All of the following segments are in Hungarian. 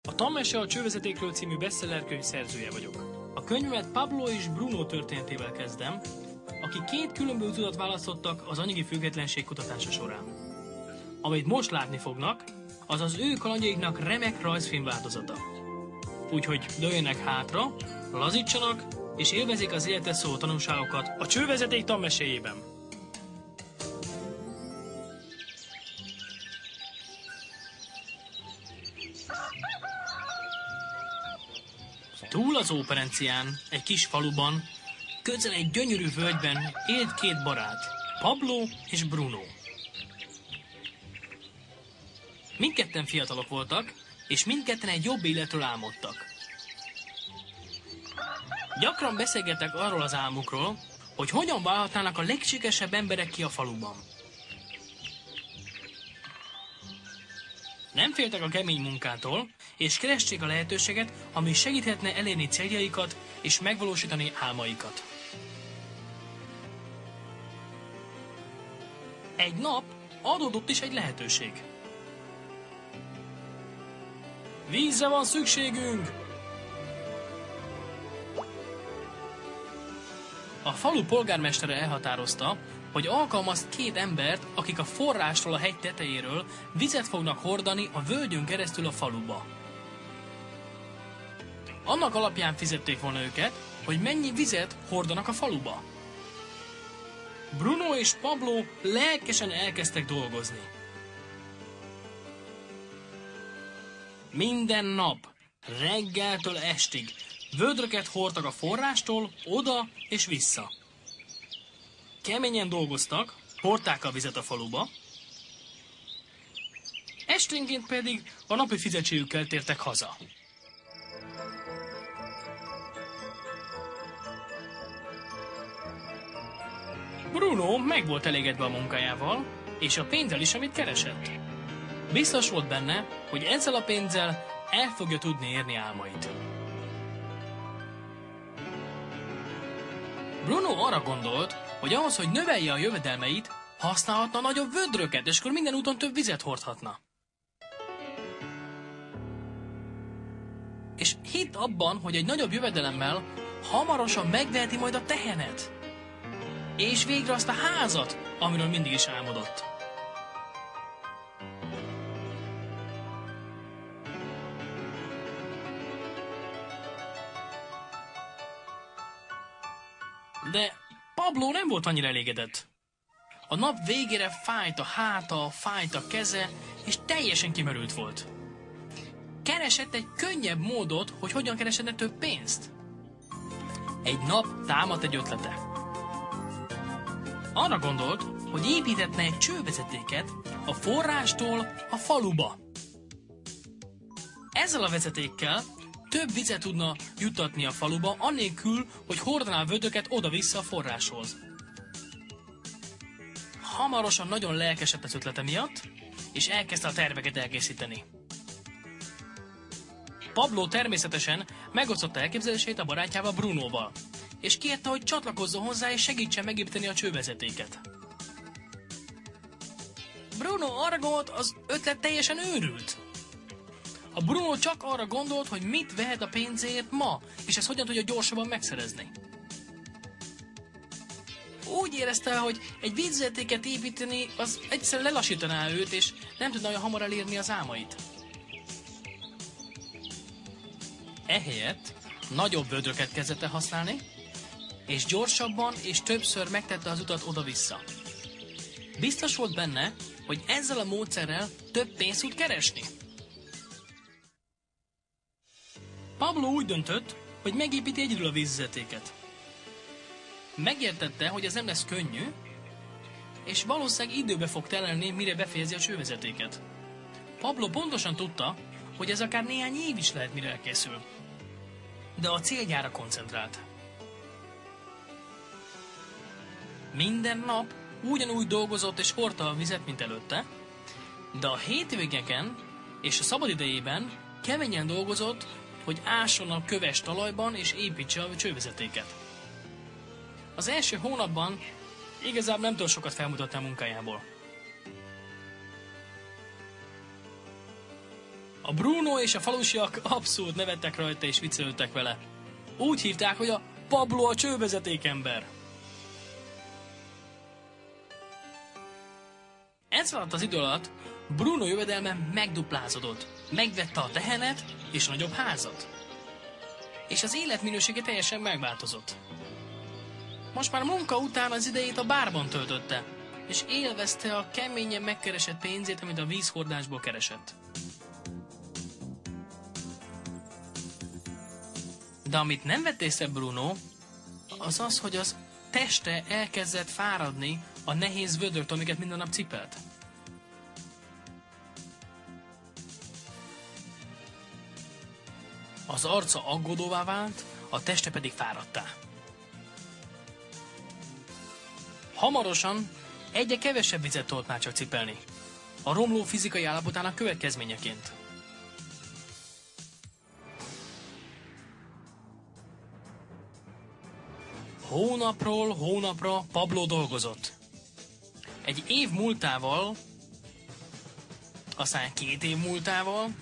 A Tanmese a Csővezetékről című bestsellerkönyv szerzője vagyok. A könyvemet Pablo és Bruno történetével kezdem, akik két különböző utat választottak az anyagi függetlenség kutatása során. Amit most látni fognak, az az ő kalandjaiknak remek rajzfilm változata. Úgyhogy dőljenek hátra, lazítsanak, és élvezik az életet szóló tanulságokat a Csővezeték tanmeséjében. Túl az Óperencián, egy kis faluban, közel egy gyönyörű völgyben élt két barát, Pablo és Bruno. Mindketten fiatalok voltak, és mindketten egy jobb életről álmodtak. Gyakran beszélgettek arról az álmukról, hogy hogyan válhatnának a legsikeresebb emberek ki a faluban. Nem féltek a kemény munkától, és keresték a lehetőséget, ami segíthetne elérni céljaikat és megvalósítani álmaikat. Egy nap adódott is egy lehetőség. Vízre van szükségünk! A falu polgármestere elhatározta, hogy alkalmaz két embert, akik a forrástól a hegy tetejéről vizet fognak hordani a völgyön keresztül a faluba. Annak alapján fizették volna őket, hogy mennyi vizet hordanak a faluba. Bruno és Pablo lelkesen elkezdtek dolgozni. Minden nap, reggeltől estig vödröket hordtak a forrástól oda és vissza. Keményen dolgoztak, hordták a vizet a faluba, esténként pedig a napi fizetségükkel tértek haza. Bruno meg volt elégedve a munkájával, és a pénzzel is, amit keresett. Biztos volt benne, hogy ezzel a pénzzel el fogja tudni érni álmait. Bruno arra gondolt, hogy ahhoz, hogy növelje a jövedelmeit, használhatna nagyobb vödröket, és akkor minden úton több vizet hordhatna. És hitt abban, hogy egy nagyobb jövedelemmel hamarosan megveheti majd a tehenet. És végre azt a házat, amiről mindig is álmodott. De Pablo nem volt annyira elégedett. A nap végére fájt a háta, fájt a keze, és teljesen kimerült volt. Keresett egy könnyebb módot, hogy hogyan kereshetne több pénzt. Egy nap támadt egy ötlete. Arra gondolt, hogy építhetne egy csővezetéket a forrástól a faluba. Ezzel a vezetékkel több vizet tudna juttatni a faluba, annélkül, hogy hordaná a vödröket oda-vissza a forráshoz. Hamarosan nagyon lelkesett az ötlete miatt, és elkezdte a terveket elkészíteni. Pablo természetesen megosztotta elképzelését a barátjával, Brunoval, és kérte, hogy csatlakozzon hozzá és segítsen megépíteni a csővezetéket. Bruno arra gondolt, az ötlet teljesen őrült. A Bruno csak arra gondolt, hogy mit vehet a pénzért ma, és ezt hogyan tudja gyorsabban megszerezni. Úgy érezte, hogy egy vízvezetéket építeni, az egyszerűen lelassítaná őt, és nem tudna olyan hamar elérni az álmait. Ehelyett nagyobb vödröket kezdett el használni, és gyorsabban és többször megtette az utat oda-vissza. Biztos volt benne, hogy ezzel a módszerrel több pénzt tud keresni. Pablo úgy döntött, hogy megépíti egyedül a vízvezetéket. Megértette, hogy ez nem lesz könnyű, és valószínűleg időbe fog telelni, mire befejezi a csővezetéket. Pablo pontosan tudta, hogy ez akár néhány év is lehet, mire elkészül. De a céljára koncentrált. Minden nap ugyanúgy dolgozott és hordta a vizet, mint előtte, de a hétvégeken és a szabadidejében keményen dolgozott, hogy ásson a köves talajban és építse a csővezetéket. Az első hónapban igazából nem túl sokat felmutatni a munkájából. A Bruno és a falusiak abszolút nevettek rajta és viccelődtek vele. Úgy hívták, hogy a Pablo a csővezetékember. Ez alatt az idő alatt Bruno jövedelme megduplázódott. Megvette a tehenet és a nagyobb házat. És az életminősége teljesen megváltozott. Most már munka után az idejét a bárban töltötte, és élvezte a keményen megkeresett pénzét, amit a vízhordásból keresett. De amit nem vett észre Bruno, az az, hogy az teste elkezdett fáradni a nehéz vödröktől, amiket minden nap cipelt. Az arca aggódóvá vált, a teste pedig fáradtá. Hamarosan egyre kevesebb vizet tudott már csak cipelni, a romló fizikai állapotának következményeként. Hónapról hónapra Pablo dolgozott. Egy év múltával, aztán 2 év múltával,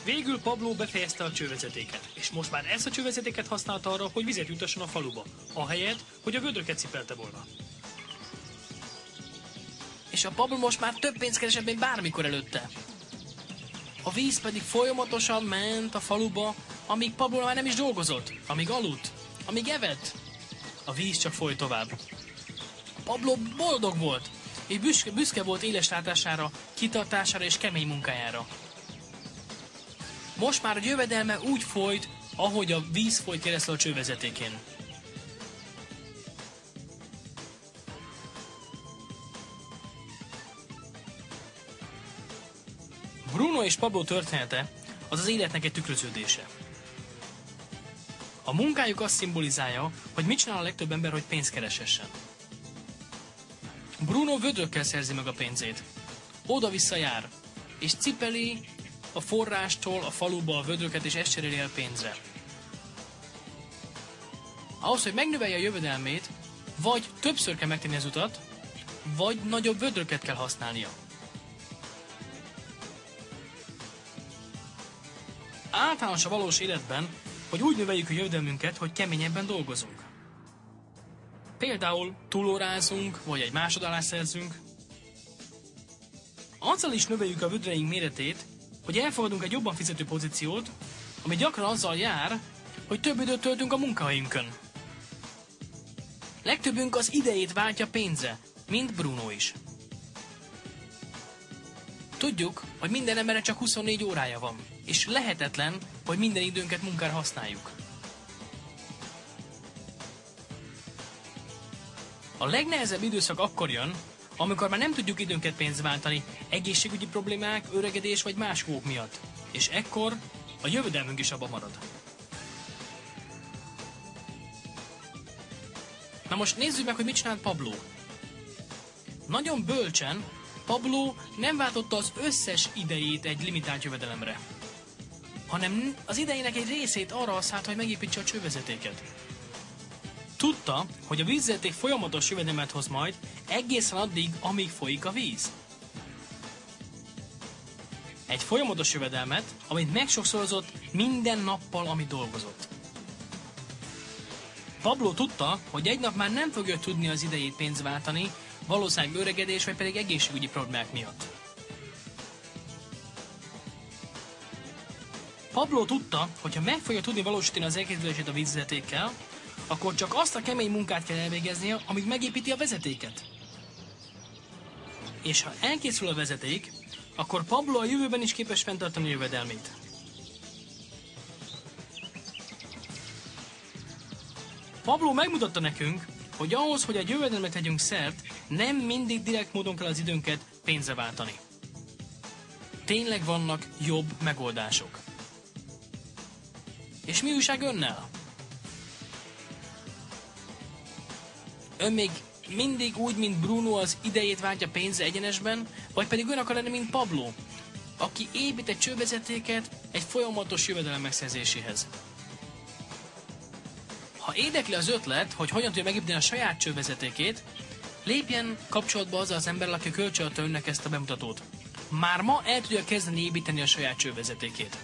végül Pablo befejezte a csővezetéket, és most már ezt a csővezetéket használta arra, hogy vizet jutasson a faluba, ahelyett, hogy a vödröket cipelte volna. És a Pablo most már több pénzt keresett, mint bármikor előtte. A víz pedig folyamatosan ment a faluba, amíg Pablo már nem is dolgozott, amíg aludt, amíg evett. A víz csak folyt tovább. Pablo boldog volt, és büszke volt éles látására, kitartására és kemény munkájára. Most már a jövedelme úgy folyt, ahogy a víz folyt keresztül a csővezetékén. Bruno és Pablo története az az életnek egy tükröződése. A munkájuk azt szimbolizálja, hogy mit csinál a legtöbb ember, hogy pénzt keresessen. Bruno vödrökkel szerzi meg a pénzét. Oda-vissza jár, és cipeli a forrástól a faluba a vödröket, és ezt cseréli el pénzre. Ahhoz, hogy megnövelje a jövedelmét, vagy többször kell megtenni az utat, vagy nagyobb vödröket kell használnia. Általános a valós életben, hogy úgy növeljük a jövedelmünket, hogy keményebben dolgozunk. Például túlórázunk, vagy egy másodállást szerzünk. Azzal is növeljük a vödreink méretét, hogy elfogadunk egy jobban fizető pozíciót, ami gyakran azzal jár, hogy több időt töltünk a munkahelyünkön. Legtöbbünk az idejét váltja pénzre, mint Bruno is. Tudjuk, hogy minden embernek csak 24 órája van, és lehetetlen, hogy minden időnket munkára használjuk. A legnehezebb időszak akkor jön, amikor már nem tudjuk időnket pénzt váltani egészségügyi problémák, öregedés vagy más okok miatt, és ekkor a jövedelmünk is abba marad. Na most nézzük meg, hogy mit csinált Pablo. Nagyon bölcsen Pablo nem váltotta az összes idejét egy limitált jövedelemre, hanem az idejének egy részét arra használt, hogy megépítse a csővezetéket. Tudta, hogy a vízvezeték folyamatos jövedelmet hoz majd egészen addig, amíg folyik a víz. Egy folyamatos jövedelmet, amit megsokszorozott minden nappal, amit dolgozott. Pablo tudta, hogy egy nap már nem fogja tudni az idejét pénzt váltani, valószínűleg öregedés vagy pedig egészségügyi problémák miatt. Pablo tudta, hogy ha meg fogja tudni valósítani az elképzelését a vízvezetékkel, akkor csak azt a kemény munkát kell elvégeznie, amíg megépíti a vezetéket. És ha elkészül a vezeték, akkor Pablo a jövőben is képes fenntartani jövedelmét. Pablo megmutatta nekünk, hogy ahhoz, hogy egy jövedelmet tegyünk szert, nem mindig direkt módon kell az időnket pénzre váltani. Tényleg vannak jobb megoldások. És mi újság önnel? Ön még mindig úgy, mint Bruno az idejét váltja pénzre egyenesben, vagy pedig ön akar lenni, mint Pablo, aki épít egy csővezetéket egy folyamatos jövedelem megszerzéséhez. Ha érdekli az ötlet, hogy hogyan tudja megépíteni a saját csővezetékét, lépjen kapcsolatba azzal az emberrel, aki kölcsönadta önnek ezt a bemutatót. Már ma el tudja kezdeni építeni a saját csővezetékét.